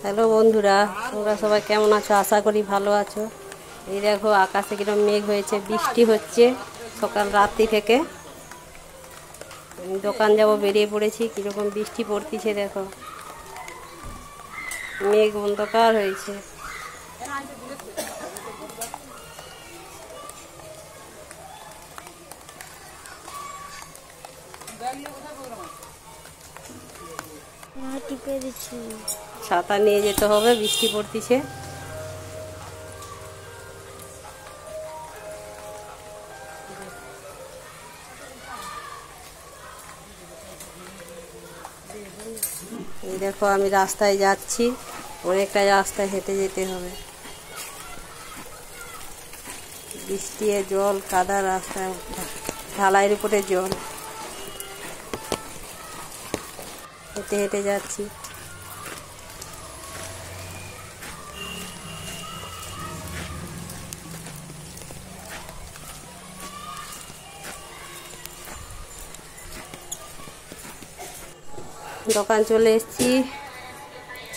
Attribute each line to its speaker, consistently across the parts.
Speaker 1: Hello বন্ধুরা, তোমরা সবাই কেমন আছো? আশা করি ভালো আছো। এই দেখো আকাশে কিরকম মেঘ হয়েছে, বৃষ্টি হচ্ছে সকাল রাত্রি থেকে। দোকান যাব বেরিয়ে পড়েছি, কীরকম বৃষ্টি পড়তিছে দেখো, মেঘ অন্ধকার হয়েছে। ছাতা নিয়ে যেতে হবে, বৃষ্টি পড়তিছে। এই দেখো আমি রাস্তায় যাচ্ছি, অনেকটা রাস্তায় হেঁটে যেতে হবে। বৃষ্টি জল কাদা, রাস্তায় ঢালাইয়ের উপরে জল, হেঁটে হেঁটে যাচ্ছি। দোকান চলে এসেছি,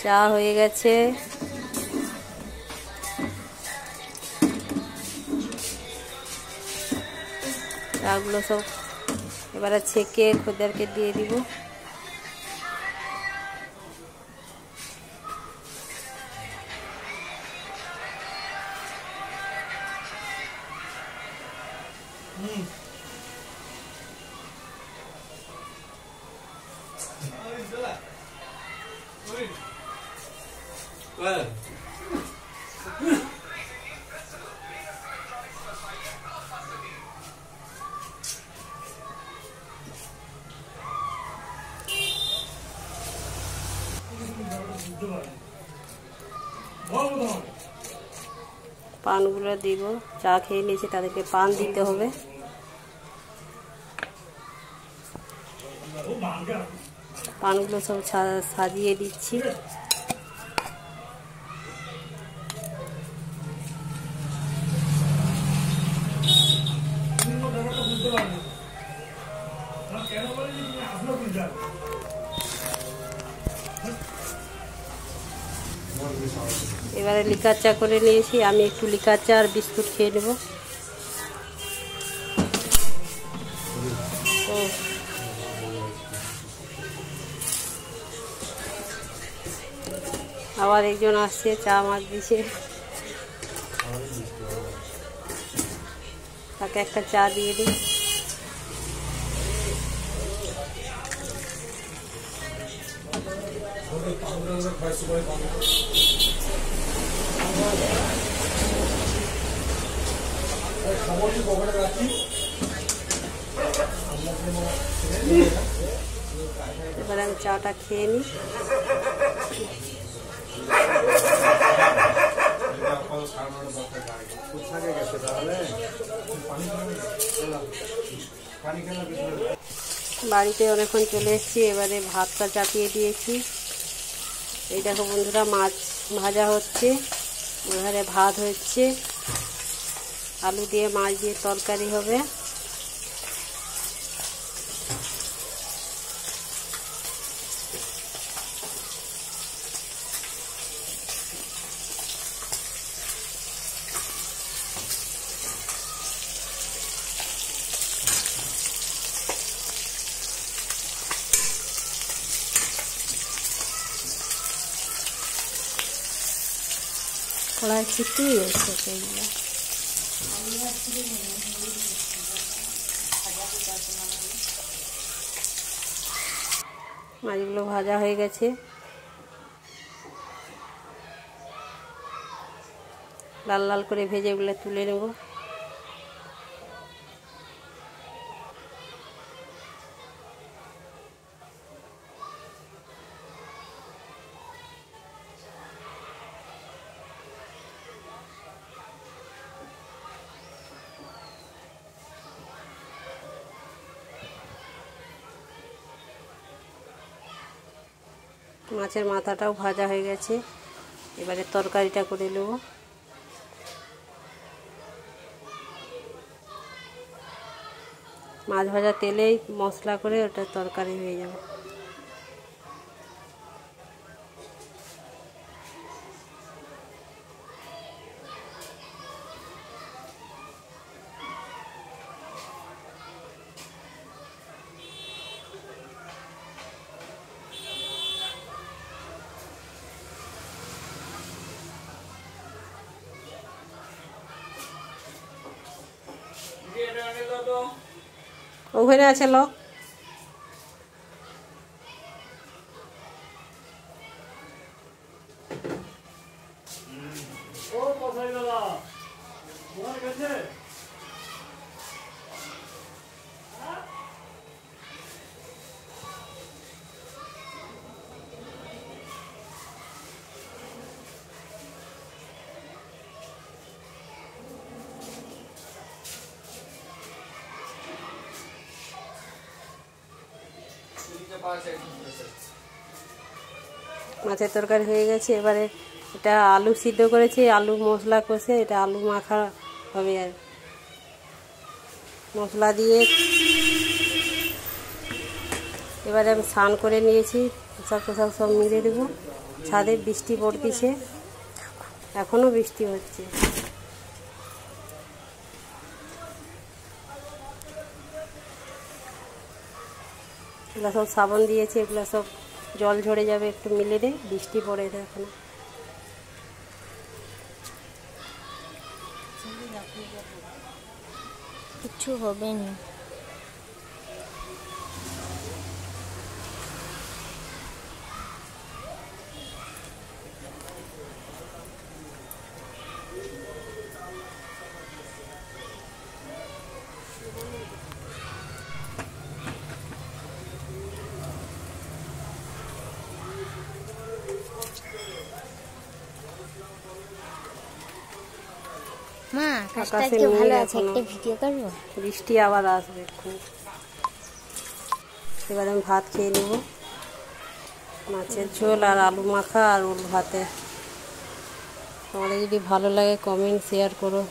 Speaker 1: চা হয়ে গেছে। চাগুলো সব এবারে ছেঁকে খদ্দেরকে দিয়ে দিব। পানগুলো দিব, চা খেয়ে নিয়েছে তাদেরকে পান দিতে হবে। পানগুলো সব সাজিয়ে দিচ্ছি। এবারে লিকার চা করে নিয়েছি, আমি একটু লিকার চা আর বিস্কুট খেয়ে নেব। আবার একজন আসছে, চা মাছ দিছে, তাকে একটা চা দিয়ে দিই। এবারে আমি চাটা খেয়ে নিই। বাড়িতে অনেকক্ষণ চলে এসেছি, এবারে ভাতটা চাপিয়ে দিয়েছি। এই দেখো বন্ধুরা, মাছ ভাজা হচ্ছে, ওধারে ভাত হচ্ছে, আলু দিয়ে মাছ দিয়ে তরকারি হবে। কড়াই চিটকেই হচ্ছে সেইগুলো। মাছগুলো ভাজা হয়ে গেছে, লাল লাল করে ভেজে ওগুলো তুলে নেব। মাছের মাথাটাও ভাজা হয়ে গেছে, এবারে তরকারিটা করে নেব। মাছ ভাজা তেলেই মশলা করে ওটা তরকারি হয়ে যাবে। ওখানে আছে লোক। মাছের তরকারি হয়ে গেছে। এবারে এটা আলু সিদ্ধ করেছি, আলু মশলা কষে এটা আলু মাখা হবে। আর মশলা দিয়ে এবারে আমি স্নান করে নিয়েছি, পোশাক টোশাক সব মিলে দেবো। ছাদে বৃষ্টি পড়তেছে, এখনও বৃষ্টি হচ্ছে। এগুলো সব সাবান দিয়েছে, এগুলো সব জল ঝরে যাবে, একটু মিলে দে, বৃষ্টি পড়ে এখন।
Speaker 2: কিছু হবে না। মা আকাশটা আজকে ভালো আছে, একটা ভিডিও করব।
Speaker 1: বৃষ্টি আবার আসবে এখন। এবার আমি ভাত খেয়ে নেব, মাছের ঝোল আর আলু মাখা আর ওল ভাতে। তোমাদের যদি ভালো লাগে কমেন্ট শেয়ার করো।